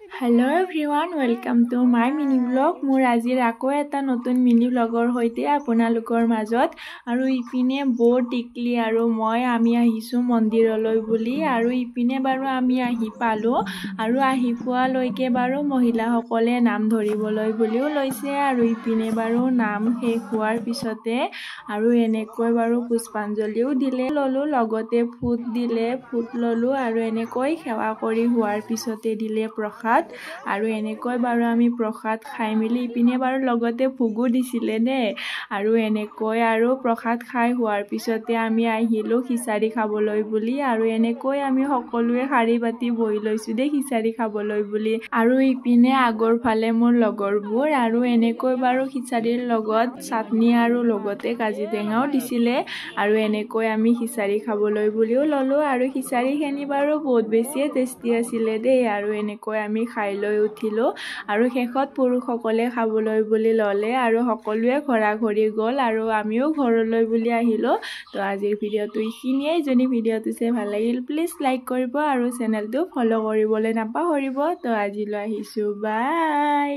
Hello everyone, welcome to my mini vlog. মোৰ আজিৰ আকৌ এটা নতুন মিনি vlogৰ হৈতে আপোনালোকৰ মাজত আৰু ইপিনে বহুত টিকলি আৰু আমি আহিছো মন্দিৰলৈ বুলি আৰু ইপিনে বাৰু আমি আহি পালো আৰু আহি পোৱা লৈকে বাৰু মহিলাসকলে নাম ধৰিবলৈ বুলিও লৈছে আৰু ইপিনে বাৰু নাম শেষ হোৱাৰ পিছতে আৰু এনেকৈ বাৰু পুষ্পাঞ্জলিও দিলে ললো লগতে ফুট দিলে ফুট ললো আৰু এনেকৈ সেৱা কৰি হোৱাৰ পিছতে দিলে প্ৰসাদ আৰু এনেকৈ বাৰু আমি প্ৰসাদ খাই মিলি ইপিনে বাৰু লগতে ভোগো দিছিলে দে আৰু এনেকৈ আৰু প্ৰসাদ খাই হোৱাৰ পিছতে আমি আহিলো খিচাৰি খাবলৈ বুলি আৰু এনেকৈ আমি সকলোৱে শাৰী পাতি বহি লৈছো দে খিচাৰি খাবলৈ বুলি আৰু ইপিনে আগৰ ফালে মোৰ লগৰবোৰ আৰু এনেকৈ বাৰু খিচাৰিৰ লগত চাটনি আৰু লগতে কাজি টেঙাও দিছিলে আৰু এনেকৈ আমি খিচাৰি খাবলৈ বুলিও ললো আৰু খিচাৰিখিনি বাৰু বহুত বেছি টেষ্টি আছিলে দে আৰু এনেকৈ আমি খাই লৈ উঠিলো আৰু শেষত পুৰুষসকলে খাবলৈ বুলি ললে আৰু সকলোৱে ঘৰা-ঘৰি গল আৰু আমিও ঘৰলৈ বুলি আহিলো তো আজিৰ ভিডিওটো ইখিনিয়ে যদি ভিডিওটো চাই ভাল লাগিল প্লিজ লাইক কৰিব আৰু চেনেলটো ফলো কৰিবলৈ নাপাহৰিব তো আজিলৈ আহিছো বাই।